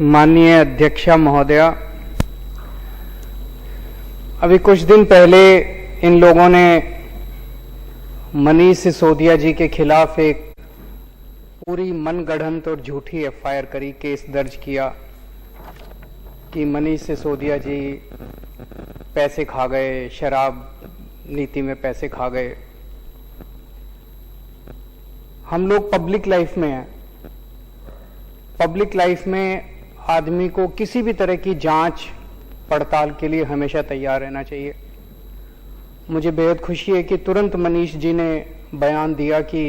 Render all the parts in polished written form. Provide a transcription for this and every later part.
माननीय अध्यक्षा महोदया, अभी कुछ दिन पहले इन लोगों ने मनीष सिसोदिया जी के खिलाफ एक पूरी मनगढ़ंत और झूठी एफआईआर करी, केस दर्ज किया कि मनीष सिसोदिया जी पैसे खा गए, शराब नीति में पैसे खा गए। हम लोग पब्लिक लाइफ में हैं। पब्लिक लाइफ में आदमी को किसी भी तरह की जांच पड़ताल के लिए हमेशा तैयार रहना चाहिए। मुझे बेहद खुशी है कि तुरंत मनीष जी ने बयान दिया कि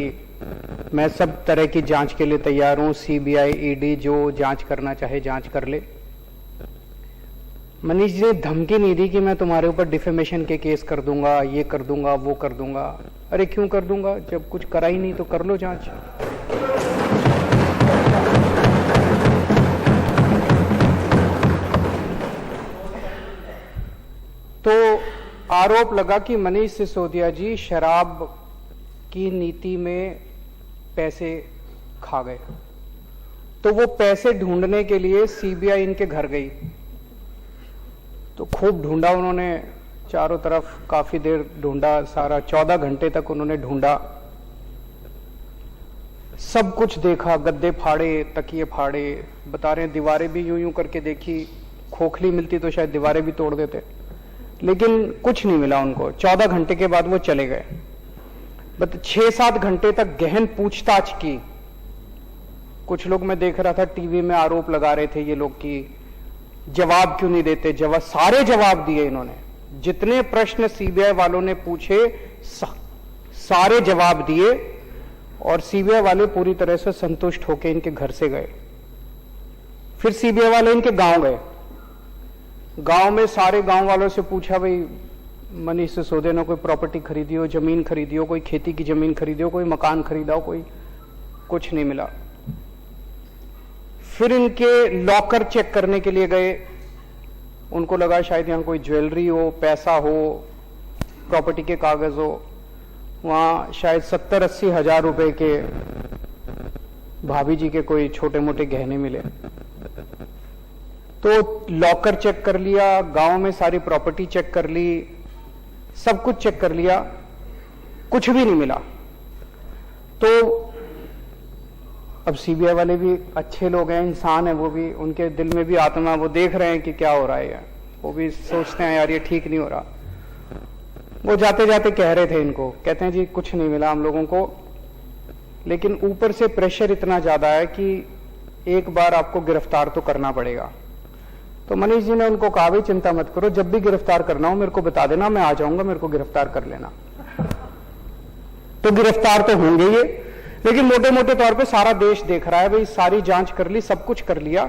मैं सब तरह की जांच के लिए तैयार हूं, सीबीआई, ईडी जो जांच करना चाहे जांच कर ले। मनीष जी ने धमकी नहीं दी कि मैं तुम्हारे ऊपर डिफेमेशन के केस कर दूंगा, ये कर दूंगा, वो कर दूंगा। अरे क्यों कर दूंगा, जब कुछ करा ही नहीं तो कर लो जांच। तो आरोप लगा कि मनीष सिसोदिया जी शराब की नीति में पैसे खा गए, तो वो पैसे ढूंढने के लिए सीबीआई इनके घर गई। तो खूब ढूंढा उन्होंने, चारों तरफ काफी देर ढूंढा, सारा 14 घंटे तक उन्होंने ढूंढा, सब कुछ देखा, गद्दे फाड़े, तकिए फाड़े, बता रहे हैं दीवारें भी यूं यूं करके देखी, खोखली मिलती तो शायद दीवारें भी तोड़ देते, लेकिन कुछ नहीं मिला उनको। 14 घंटे के बाद वो चले गए। बट 6-7 घंटे तक गहन पूछताछ की। कुछ लोग मैं देख रहा था टीवी में आरोप लगा रहे थे ये लोग कि जवाब क्यों नहीं देते। जवाब, सारे जवाब दिए इन्होंने, जितने प्रश्न सीबीआई वालों ने पूछे सारे जवाब दिए, और सीबीआई वाले पूरी तरह से संतुष्ट होकर इनके घर से गए। फिर सीबीआई वाले इनके गांव गए। गांव में सारे गांव वालों से पूछा, भाई मनीष सिसोदिया ने कोई प्रॉपर्टी खरीदी हो, जमीन खरीदी हो, कोई खेती की जमीन खरीदी हो, कोई मकान खरीदा हो, कोई कुछ नहीं मिला। फिर इनके लॉकर चेक करने के लिए गए। उनको लगा शायद यहां कोई ज्वेलरी हो, पैसा हो, प्रॉपर्टी के कागज हो। वहां शायद 70-80 हजार रुपए के भाभी जी के कोई छोटे मोटे गहने मिले। तो लॉकर चेक कर लिया, गांव में सारी प्रॉपर्टी चेक कर ली, सब कुछ चेक कर लिया, कुछ भी नहीं मिला। तो अब सीबीआई वाले भी अच्छे लोग हैं, इंसान है वो भी, उनके दिल में भी आत्मा, वो देख रहे हैं कि क्या हो रहा है, वो भी सोचते हैं यार ये ठीक नहीं हो रहा। वो जाते जाते कह रहे थे इनको, कहते हैं जी कुछ नहीं मिला हम लोगों को, लेकिन ऊपर से प्रेशर इतना ज्यादा है कि एक बार आपको गिरफ्तार तो करना पड़ेगा। तो मनीष जी ने उनको कहा, भाई चिंता मत करो, जब भी गिरफ्तार करना हो मेरे को बता देना, मैं आ जाऊंगा, मेरे को गिरफ्तार कर लेना। तो गिरफ्तार तो होंगे ये, लेकिन मोटे मोटे तौर पे सारा देश देख रहा है, भाई सारी जांच कर ली, सब कुछ कर लिया,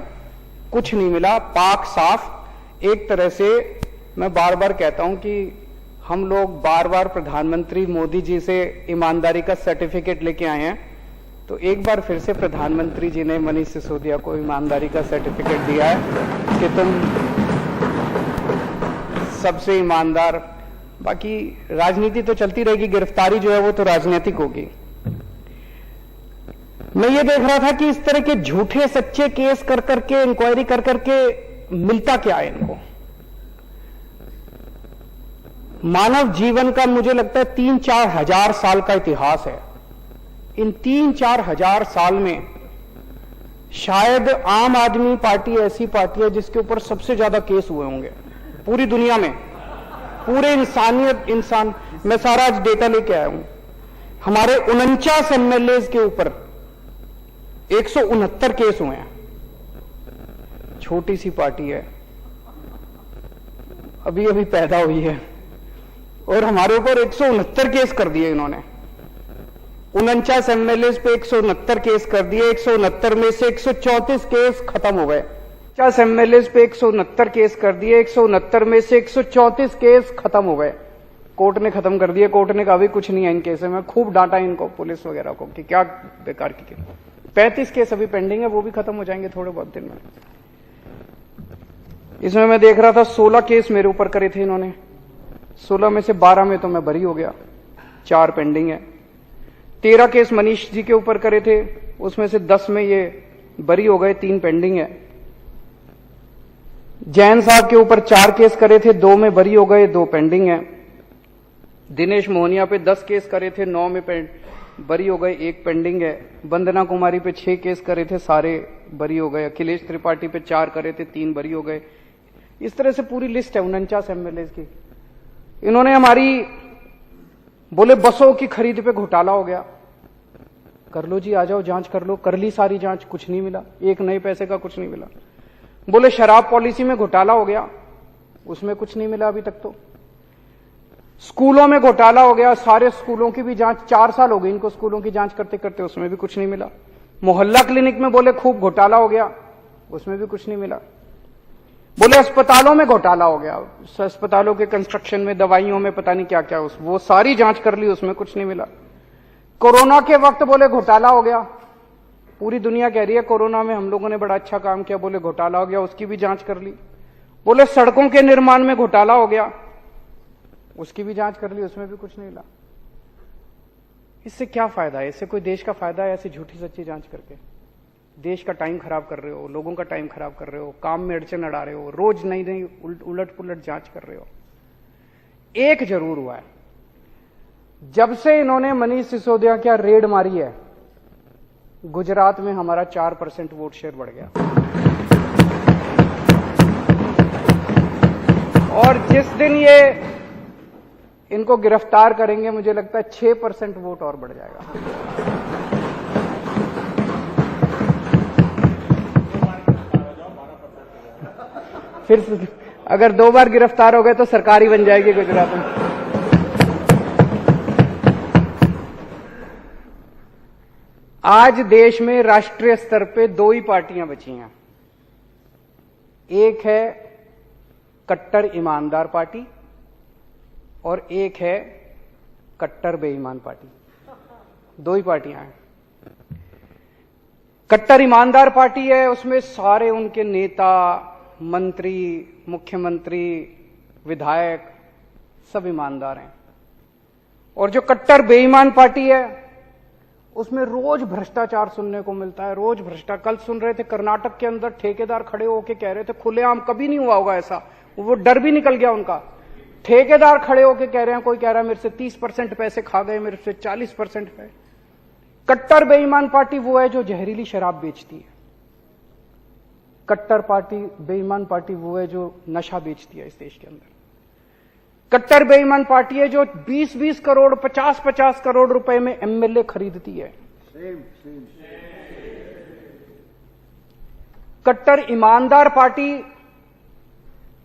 कुछ नहीं मिला, पाक साफ। एक तरह से मैं बार बार कहता हूं कि हम लोग बार बार प्रधानमंत्री मोदी जी से ईमानदारी का सर्टिफिकेट लेके आए हैं, तो एक बार फिर से प्रधानमंत्री जी ने मनीष सिसोदिया को ईमानदारी का सर्टिफिकेट दिया है कि तुम सबसे ईमानदार। बाकी राजनीति तो चलती रहेगी, गिरफ्तारी जो है वो तो राजनीतिक होगी। मैं ये देख रहा था कि इस तरह के झूठे सच्चे केस कर करके, इंक्वायरी कर करके मिलता क्या है इनको। मानव जीवन का मुझे लगता है 3-4 हजार साल का इतिहास है। इन 3-4 हजार साल में शायद आम आदमी पार्टी ऐसी पार्टी है जिसके ऊपर सबसे ज्यादा केस हुए होंगे पूरी दुनिया में, पूरे इंसान। मैं सारा आज डेटा लेके आया हूं। हमारे 49 एमएलए के ऊपर 169 केस हुए हैं। छोटी सी पार्टी है, अभी अभी पैदा हुई है, और हमारे ऊपर 169 केस कर दिए इन्होंने। 49 एमएलए पे 169 केस कर दिए। 169 में से 134 केस खत्म हो गए। 50 एमएलए पे 169 केस कर दिए। 169 में से 134 केस खत्म हो गए। कोर्ट ने खत्म कर दिए। कोर्ट ने कहा भी कुछ नहीं है इन केस में। खूब डांटा इनको, पुलिस वगैरह को, कि क्या बेकार की केस। 35 केस अभी पेंडिंग है, वो भी खत्म हो जाएंगे थोड़े बहुत दिन में। इसमें मैं देख रहा था 16 केस मेरे ऊपर करे थे इन्होंने। 16 में से 12 में तो मैं बरी हो गया, 4 पेंडिंग है। 13 केस मनीष जी के ऊपर करे थे, उसमें से 10 में ये बरी हो गए, 3 पेंडिंग है। जैन साहब के ऊपर 4 केस करे थे, 2 में बरी हो गए, 2 पेंडिंग है। दिनेश मोहनिया पे 10 केस करे थे, 9 में बरी हो गए, 1 पेंडिंग है। वंदना कुमारी पे 6 केस करे थे, सारे बरी हो गए। अखिलेश त्रिपाठी पे 4 करे थे, 3 बरी हो गए। इस तरह से पूरी लिस्ट है 49 एमएलए की। इन्होंने हमारी बोले बसों की खरीद पे घोटाला हो गया, कर लो जी, आ जाओ जांच कर लो। कर ली सारी जांच, कुछ नहीं मिला, एक नए पैसे का कुछ नहीं मिला। बोले शराब पॉलिसी में घोटाला हो गया, उसमें कुछ नहीं मिला अभी तक। तो स्कूलों में घोटाला हो गया, सारे स्कूलों की भी जांच, 4 साल हो गए इनको स्कूलों की जांच करते करते, उसमें भी कुछ नहीं मिला। मोहल्ला क्लिनिक में बोले खूब घोटाला हो गया, उसमें भी कुछ नहीं मिला। बोले अस्पतालों में घोटाला हो गया, अस्पतालों के कंस्ट्रक्शन में, दवाइयों में, पता नहीं क्या क्या, वो सारी जांच कर ली, उसमें कुछ नहीं मिला। कोरोना के वक्त बोले घोटाला हो गया, पूरी दुनिया कह रही है कोरोना में हम लोगों ने बड़ा अच्छा काम किया, बोले घोटाला हो गया, उसकी भी जांच कर ली। बोले सड़कों के निर्माण में घोटाला हो गया, उसकी भी जांच कर ली, उसमें भी कुछ नहीं मिला। इससे क्या फायदा है? इससे कोई देश का फायदा है ऐसी झूठी सच्ची जांच करके? देश का टाइम खराब कर रहे हो, लोगों का टाइम खराब कर रहे हो, काम में अड़चन अड़ा रहे हो, रोज नई नई उलट पुलट जांच कर रहे हो। एक जरूर हुआ है, जब से इन्होंने मनीष सिसोदिया क्या रेड मारी है, गुजरात में हमारा 4% वोट शेयर बढ़ गया। और जिस दिन ये इनको गिरफ्तार करेंगे, मुझे लगता है 6% वोट और बढ़ जाएगा। फिर अगर 2 बार गिरफ्तार हो गए तो सरकार ही बन जाएगी गुजरात में। आज देश में राष्ट्रीय स्तर पे 2 ही पार्टियां बची हैं। एक है कट्टर ईमानदार पार्टी और एक है कट्टर बेईमान पार्टी। 2 ही पार्टियां हैं। कट्टर ईमानदार पार्टी है, उसमें सारे उनके नेता, मंत्री, मुख्यमंत्री, विधायक सब ईमानदार हैं। और जो कट्टर बेईमान पार्टी है, उसमें रोज भ्रष्टाचार सुनने को मिलता है, रोज भ्रष्टाचार। कल सुन रहे थे कर्नाटक के अंदर ठेकेदार खड़े होकर कह रहे थे, खुलेआम कभी नहीं हुआ होगा ऐसा, वो डर भी निकल गया उनका। ठेकेदार खड़े होकर कह रहे हैं, कोई कह रहा है मेरे से 30% पैसे खा गए, मेरे से 40% है। कट्टर बेईमान पार्टी वो है जो जहरीली शराब बेचती है। कट्टर पार्टी बेईमान पार्टी वो है जो नशा बेचती है इस देश के अंदर। कट्टर बेईमान पार्टी है जो 20-20 करोड़, 50-50 करोड़ रुपए में एमएलए खरीदती है। कट्टर ईमानदार पार्टी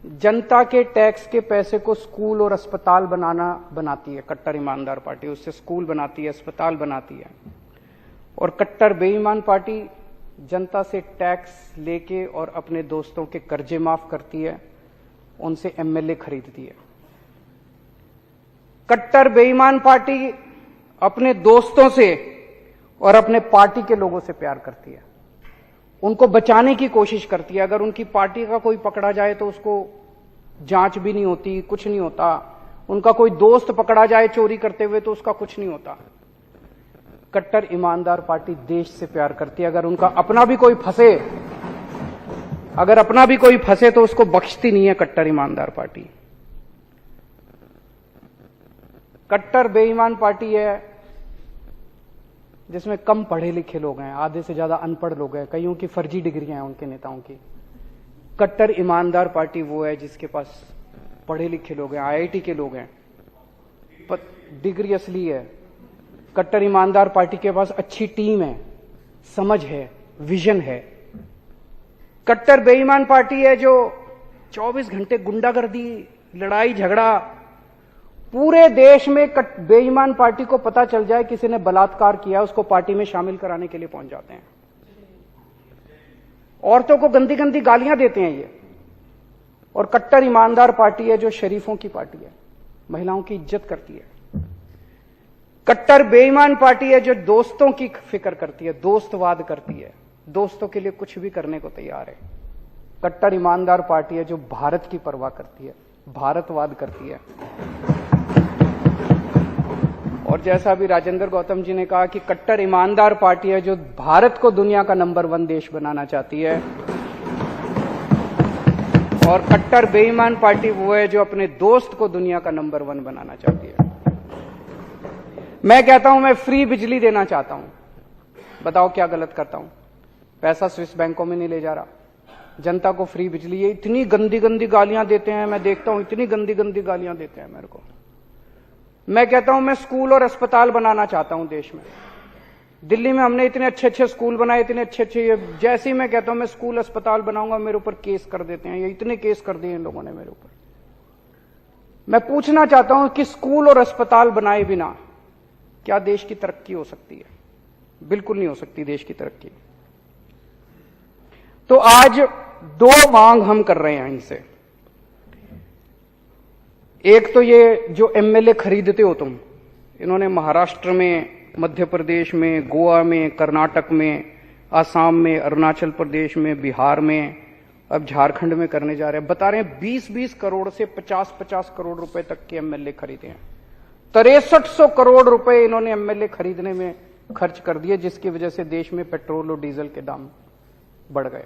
जनता के टैक्स के पैसे को स्कूल और अस्पताल बनाती है। कट्टर ईमानदार पार्टी उससे स्कूल बनाती है, अस्पताल बनाती है। और कट्टर बेईमान पार्टी जनता से टैक्स लेके और अपने दोस्तों के कर्जे माफ करती है, उनसे एमएलए खरीदती है। कट्टर बेईमान पार्टी अपने दोस्तों से और अपने पार्टी के लोगों से प्यार करती है, उनको बचाने की कोशिश करती है। अगर उनकी पार्टी का कोई पकड़ा जाए तो उसको जांच भी नहीं होती, कुछ नहीं होता। उनका कोई दोस्त पकड़ा जाए चोरी करते हुए तो उसका कुछ नहीं होता। कट्टर ईमानदार पार्टी देश से प्यार करती है। अगर उनका अपना भी कोई फंसे तो उसको बख्शती नहीं है कट्टर ईमानदार पार्टी। कट्टर बेईमान पार्टी है जिसमें कम पढ़े लिखे लोग हैं, आधे से ज्यादा अनपढ़ लोग हैं, कईयों की फर्जी डिग्रियां हैं उनके नेताओं की। कट्टर ईमानदार पार्टी वो है जिसके पास पढ़े लिखे लोग हैं, आईआईटी के लोग हैं, डिग्री असली है। कट्टर ईमानदार पार्टी के पास अच्छी टीम है, समझ है, विजन है। कट्टर बेईमान पार्टी है जो 24 घंटे गुंडागर्दी, लड़ाई झगड़ा, पूरे देश में बेईमान पार्टी को पता चल जाए किसी ने बलात्कार किया, उसको पार्टी में शामिल कराने के लिए पहुंच जाते हैं। औरतों को गंदी गंदी गालियां देते हैं ये। और कट्टर ईमानदार पार्टी है जो शरीफों की पार्टी है, महिलाओं की इज्जत करती है। कट्टर बेईमान पार्टी है जो दोस्तों की फिक्र करती है, दोस्तवाद करती है, दोस्तों के लिए कुछ भी करने को तैयार है। कट्टर ईमानदार पार्टी है जो भारत की परवाह करती है, भारतवाद करती है। और जैसा अभी राजेंद्र गौतम जी ने कहा कि कट्टर ईमानदार पार्टी है जो भारत को दुनिया का नंबर 1 देश बनाना चाहती है। और कट्टर बेईमान पार्टी वो है जो अपने दोस्त को दुनिया का नंबर 1 बनाना चाहती है। मैं कहता हूं मैं फ्री बिजली देना चाहता हूं, बताओ क्या गलत करता हूं? पैसा स्विस बैंकों में नहीं ले जा रहा, जनता को फ्री बिजली। ये इतनी गंदी गंदी गालियां देते हैं, मैं देखता हूं इतनी गंदी गंदी गालियां देते हैं मेरे को। मैं कहता हूं मैं स्कूल और अस्पताल बनाना चाहता हूं देश में। दिल्ली में हमने इतने अच्छे अच्छे स्कूल बनाए, इतने अच्छे अच्छे, जैसे ही मैं कहता हूं मैं स्कूल अस्पताल बनाऊंगा मेरे ऊपर केस कर देते हैं। ये इतने केस कर दिए इन लोगों ने मेरे ऊपर। मैं पूछना चाहता हूं कि स्कूल और अस्पताल बनाए बिना क्या देश की तरक्की हो सकती है? बिल्कुल नहीं हो सकती देश की तरक्की। तो आज 2 मांग हम कर रहे हैं इनसे। एक तो ये जो एमएलए खरीदते हो तुम, इन्होंने महाराष्ट्र में, मध्य प्रदेश में, गोवा में, कर्नाटक में, आसाम में, अरुणाचल प्रदेश में, बिहार में, अब झारखंड में करने जा रहे हैं। बता रहे हैं 20-20 करोड़ से 50-50 करोड़ रुपए तक के एमएलए खरीदे हैं। 6300 करोड़ रुपए इन्होंने एमएलए खरीदने में खर्च कर दिए, जिसकी वजह से देश में पेट्रोल और डीजल के दाम बढ़ गए।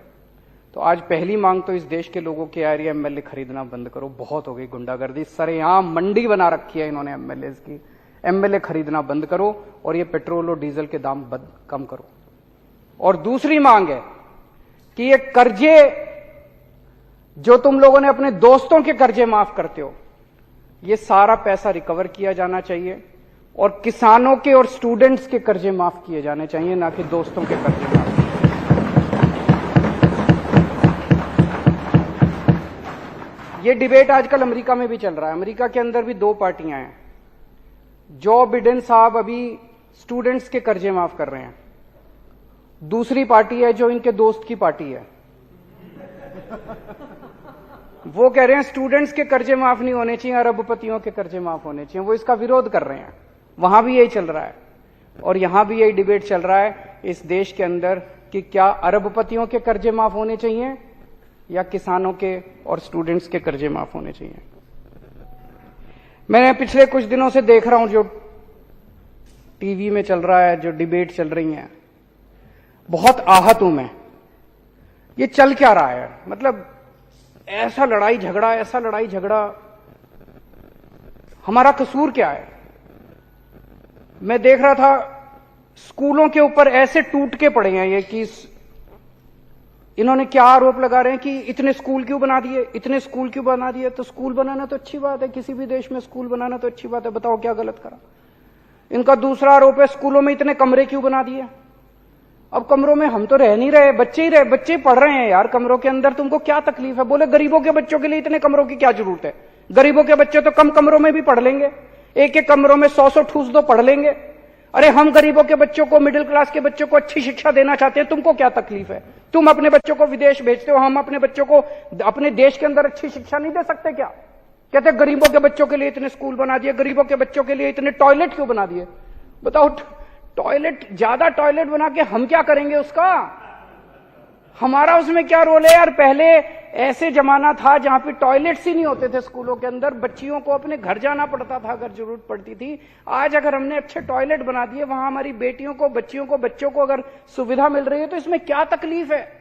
तो आज पहली मांग तो इस देश के लोगों की आ रही है, एमएलए खरीदना बंद करो, बहुत हो गई गुंडागर्दी, सरेआम मंडी बना रखी है इन्होंने एमएलए की। एमएलए खरीदना बंद करो और ये पेट्रोल और डीजल के दाम कम करो। और दूसरी मांग है कि ये कर्जे जो तुम लोगों ने अपने दोस्तों के कर्जे माफ करते हो, ये सारा पैसा रिकवर किया जाना चाहिए और किसानों के और स्टूडेंट्स के कर्जे माफ किए जाने चाहिए, ना कि दोस्तों के कर्जे माफ। ये डिबेट आजकल अमेरिका में भी चल रहा है। अमेरिका के अंदर भी 2 पार्टियां हैं। जो बिडेन साहब अभी स्टूडेंट्स के कर्जे माफ कर रहे हैं, दूसरी पार्टी है जो इनके दोस्त की पार्टी है, वो कह रहे हैं स्टूडेंट्स के कर्जे माफ नहीं होने चाहिए, अरबपतियों के कर्जे माफ होने चाहिए। वो इसका विरोध कर रहे हैं। वहां भी यही चल रहा है और यहां भी यही डिबेट चल रहा है इस देश के अंदर कि क्या अरबपतियों के कर्जे माफ होने चाहिए या किसानों के और स्टूडेंट्स के कर्जे माफ होने चाहिए। मैंने पिछले कुछ दिनों से देख रहा हूं जो टीवी में चल रहा है, जो डिबेट चल रही है, बहुत आहत हूं मैं। ये चल क्या रहा है? मतलब ऐसा लड़ाई झगड़ा, हमारा कसूर क्या है? मैं देख रहा था स्कूलों के ऊपर ऐसे टूट के पड़े हैं ये कि इन्होंने क्या आरोप लगा रहे हैं कि इतने स्कूल क्यों बना दिए। तो स्कूल बनाना तो अच्छी बात है, किसी भी देश में स्कूल बनाना तो अच्छी बात है, बताओ क्या गलत करा। इनका दूसरा आरोप है स्कूलों में इतने कमरे क्यों बना दिए। अब कमरों में हम तो रह नहीं रहे, बच्चे पढ़ रहे हैं यार कमरों के अंदर, तुमको क्या तकलीफ है? बोले गरीबों के बच्चों के लिए इतने कमरों की क्या जरूरत है? गरीबों के बच्चे तो कम कमरों में भी पढ़ लेंगे, एक कमरों में 100 ठूस दो पढ़ लेंगे। अरे हम गरीबों के बच्चों को, मिडिल क्लास के बच्चों को अच्छी शिक्षा देना चाहते हैं, तुमको क्या तकलीफ है? तुम अपने बच्चों को विदेश भेजते हो, हम अपने बच्चों को अपने देश के अंदर अच्छी शिक्षा नहीं दे सकते क्या? कहते गरीबों के बच्चों के लिए इतने स्कूल बना दिए, गरीबों के बच्चों के लिए इतने टॉयलेट क्यों बना दिए। बताओ, टॉयलेट, ज्यादा टॉयलेट बना के हम क्या करेंगे उसका? हमारा उसमें क्या रोल है यार? पहले ऐसे जमाना था जहां पे टॉयलेट्स ही नहीं होते थे स्कूलों के अंदर, बच्चियों को अपने घर जाना पड़ता था अगर जरूरत पड़ती थी। आज अगर हमने अच्छे टॉयलेट बना दिए, वहां हमारी बेटियों को, बच्चियों को, बच्चों को अगर सुविधा मिल रही है, तो इसमें क्या तकलीफ है?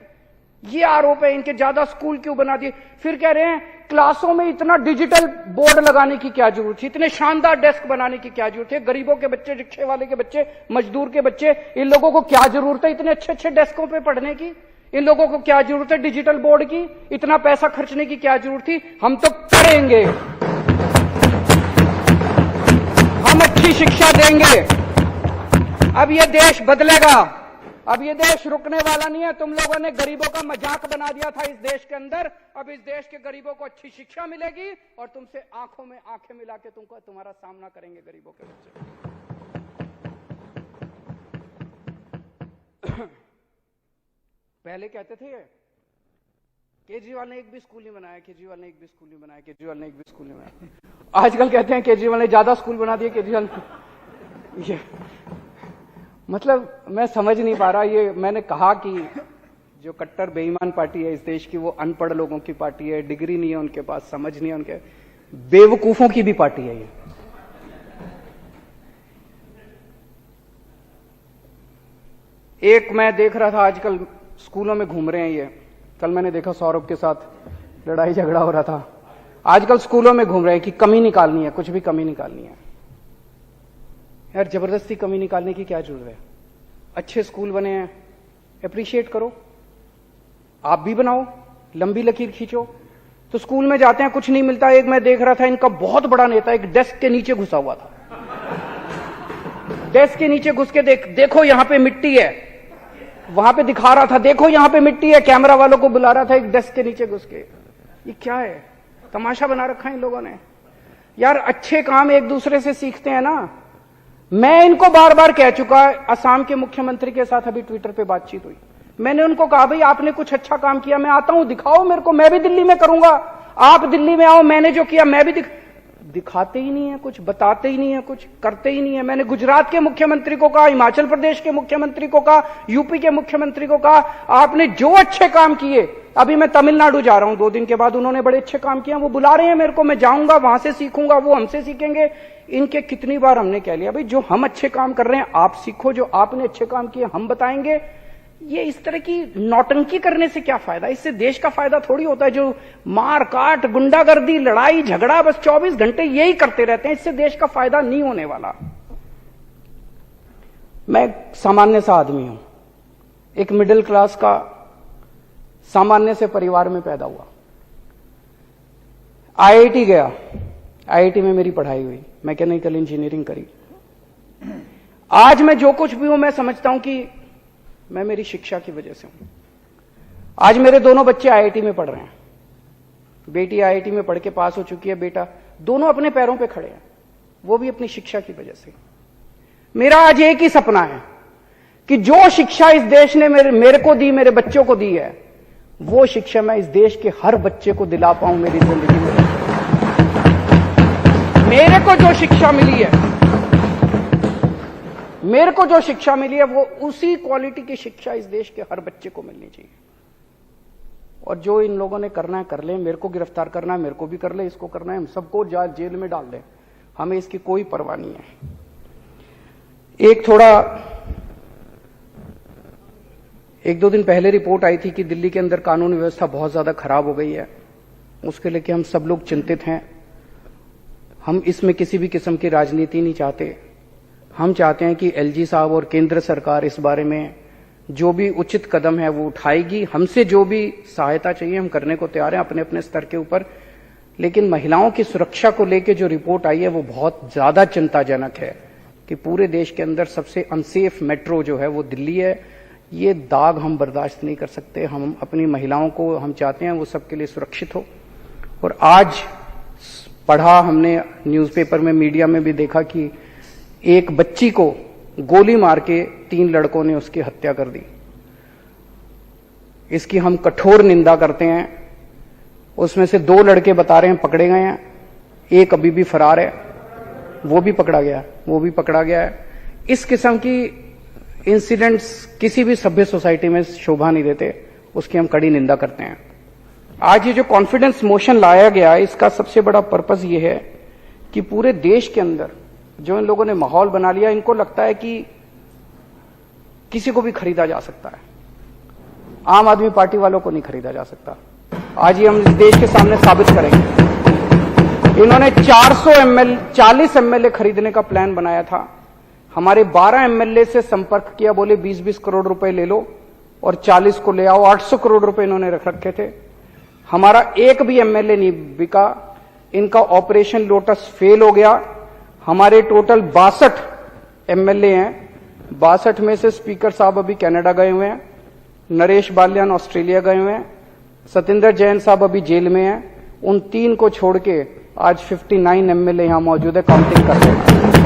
ये आरोप है इनके, ज्यादा स्कूल क्यों बना दिए। फिर कह रहे हैं क्लासों में इतना डिजिटल बोर्ड लगाने की क्या जरूरत है, इतने शानदार डेस्क बनाने की क्या जरूरत है। गरीबों के बच्चे, रिक्शे वाले के बच्चे, मजदूर के बच्चे, इन लोगों को क्या जरूरत है इतने अच्छे अच्छे डेस्कों पे पढ़ने की? इन लोगों को क्या जरूरत है डिजिटल बोर्ड की? इतना पैसा खर्चने की क्या जरूरत थी? हम तो करेंगे, हम अच्छी शिक्षा देंगे। अब ये देश बदलेगा, अब ये देश रुकने वाला नहीं है। तुम लोगों ने गरीबों का मजाक बना दिया था इस देश के अंदर, अब इस देश के गरीबों को अच्छी शिक्षा मिलेगी और तुमसे आंखों में आंखें मिला के तुम्हारा सामना करेंगे गरीबों के बच्चे। पहले कहते थे केजरीवाल ने एक भी स्कूल नहीं बनाया, केजरीवाल ने एक भी स्कूल नहीं बनाया, केजरीवाल ने एक भी स्कूल नहीं बनाया। आजकल कहते हैं केजरीवाल ने ज्यादा स्कूल बना दिए, केजरीवाल ये मतलब मैं समझ नहीं पा रहा। ये मैंने कहा कि जो कट्टर बेईमान पार्टी है इस देश की, वो अनपढ़ लोगों की पार्टी है, डिग्री नहीं है उनके पास, समझ नहीं है उनके, बेवकूफों की भी पार्टी है ये। एक मैं देख रहा था आजकल स्कूलों में घूम रहे हैं ये, कल मैंने देखा सौरभ के साथ लड़ाई झगड़ा हो रहा था। आजकल स्कूलों में घूम रहे हैं कि कमी निकालनी है, कुछ भी कमी निकालनी है। यार जबरदस्ती कमी निकालने की क्या जरूरत है? अच्छे स्कूल बने हैं, अप्रिशिएट करो, आप भी बनाओ, लंबी लकीर खींचो। तो स्कूल में जाते हैं, कुछ नहीं मिलता। एक मैं देख रहा था, इनका बहुत बड़ा नेता एक डेस्क के नीचे घुसा हुआ था। डेस्क के नीचे घुस के देखो यहां पे मिट्टी है, वहां पे दिखा रहा था, देखो यहां पे मिट्टी है, कैमरा वालों को बुला रहा था एक डेस्क के नीचे घुस के। ये क्या है? तमाशा बना रखा है इन लोगों ने। यार अच्छे काम एक दूसरे से सीखते हैं ना। मैं इनको बार बार कह चुका, असम के मुख्यमंत्री के साथ अभी ट्विटर पे बातचीत हुई, मैंने उनको कहा भाई आपने कुछ अच्छा काम किया, मैं आता हूं, दिखाओ मेरे को, मैं भी दिल्ली में करूंगा, आप दिल्ली में आओ, मैंने जो किया मैं भी दिखाते ही नहीं है, कुछ बताते ही नहीं है, कुछ करते ही नहीं है। मैंने गुजरात के मुख्यमंत्री को कहा, हिमाचल प्रदेश के मुख्यमंत्री को कहा, यूपी के मुख्यमंत्री को कहा, आपने जो अच्छे काम किए, अभी मैं तमिलनाडु जा रहा हूं 2 दिन के बाद, उन्होंने बड़े अच्छे काम किए, वो बुला रहे हैं मेरे को, मैं जाऊंगा, वहां से सीखूंगा, वो हमसे सीखेंगे। इनके कितनी बार हमने कह लिया भाई जो हम अच्छे काम कर रहे हैं आप सीखो, जो आपने अच्छे काम किए हम बताएंगे। ये इस तरह की नौटंकी करने से क्या फायदा? इससे देश का फायदा थोड़ी होता है। जो मार काट, गुंडागर्दी, लड़ाई झगड़ा बस 24 घंटे यही करते रहते हैं, इससे देश का फायदा नहीं होने वाला। मैं सामान्य सा आदमी हूं, एक मिडिल क्लास का सामान्य से परिवार में पैदा हुआ, आईआईटी गया, आईआईटी में मेरी पढ़ाई हुई, मैकेनिकल इंजीनियरिंग करी। आज मैं जो कुछ भी हूं मैं समझता हूं कि मैं मेरी शिक्षा की वजह से हूं। आज मेरे दोनों बच्चे आईआईटी में पढ़ रहे हैं, बेटी आईआईटी में पढ़ के पास हो चुकी है, बेटा, दोनों अपने पैरों पे खड़े हैं, वो भी अपनी शिक्षा की वजह से। मेरा आज एक ही सपना है कि जो शिक्षा इस देश ने मेरे को दी, मेरे बच्चों को दी है, वो शिक्षा मैं इस देश के हर बच्चे को दिला पाऊं मेरी जिंदगी में। मेरे को जो शिक्षा मिली है, मेरे को जो शिक्षा मिली है, वो उसी क्वालिटी की शिक्षा इस देश के हर बच्चे को मिलनी चाहिए। और जो इन लोगों ने करना है कर ले, मेरे को गिरफ्तार करना है मेरे को भी कर ले, इसको करना है हम सबको जेल में डाल दें, हमें इसकी कोई परवाह नहीं है। एक दो दिन पहले रिपोर्ट आई थी कि दिल्ली के अंदर कानून व्यवस्था बहुत ज्यादा खराब हो गई है, उसके लेके हम सब लोग चिंतित हैं। हम इसमें किसी भी किस्म की राजनीति नहीं चाहते। हम चाहते हैं कि एलजी साहब और केंद्र सरकार इस बारे में जो भी उचित कदम है वो उठाएगी। हमसे जो भी सहायता चाहिए हम करने को तैयार हैं अपने अपने स्तर के ऊपर। लेकिन महिलाओं की सुरक्षा को लेकर जो रिपोर्ट आई है वो बहुत ज्यादा चिंताजनक है कि पूरे देश के अंदर सबसे अनसेफ मेट्रो जो है वो दिल्ली है। ये दाग हम बर्दाश्त नहीं कर सकते। हम अपनी महिलाओं को हम चाहते हैं वो सबके लिए सुरक्षित हो। और आज पढ़ा हमने न्यूज़पेपर में, मीडिया में भी देखा कि एक बच्ची को गोली मार के 3 लड़कों ने उसकी हत्या कर दी। इसकी हम कठोर निंदा करते हैं। उसमें से 2 लड़के बता रहे हैं पकड़े गए हैं, एक अभी भी फरार है, वो भी पकड़ा गया है। इस किस्म की इंसिडेंट्स किसी भी सभ्य सोसाइटी में शोभा नहीं देते, उसकी हम कड़ी निंदा करते हैं। आज ये जो कॉन्फिडेंस मोशन लाया गया है, इसका सबसे बड़ा पर्पस ये है कि पूरे देश के अंदर जो इन लोगों ने माहौल बना लिया, इनको लगता है कि किसी को भी खरीदा जा सकता है, आम आदमी पार्टी वालों को नहीं खरीदा जा सकता। आज ये हम इस देश के सामने साबित करेंगे। इन्होंने 40 एमएलए खरीदने का प्लान बनाया था। हमारे 12 एमएलए से संपर्क किया, बोले 20-20 करोड़ रुपए ले लो और 40 को ले आओ। 800 करोड़ रुपए इन्होंने रख रखे थे। हमारा एक भी एमएलए नहीं बिका। इनका ऑपरेशन लोटस फेल हो गया। हमारे टोटल 62 एमएलए हैं। 62 में से स्पीकर साहब अभी कनाडा गए हुए हैं, नरेश बाल्यान ऑस्ट्रेलिया गए हुए हैं, सत्येंद्र जैन साहब अभी जेल में हैं। उन 3 को छोड़ के आज 59 एमएलए यहां मौजूद है, काउंटिंग कर रहे हैं।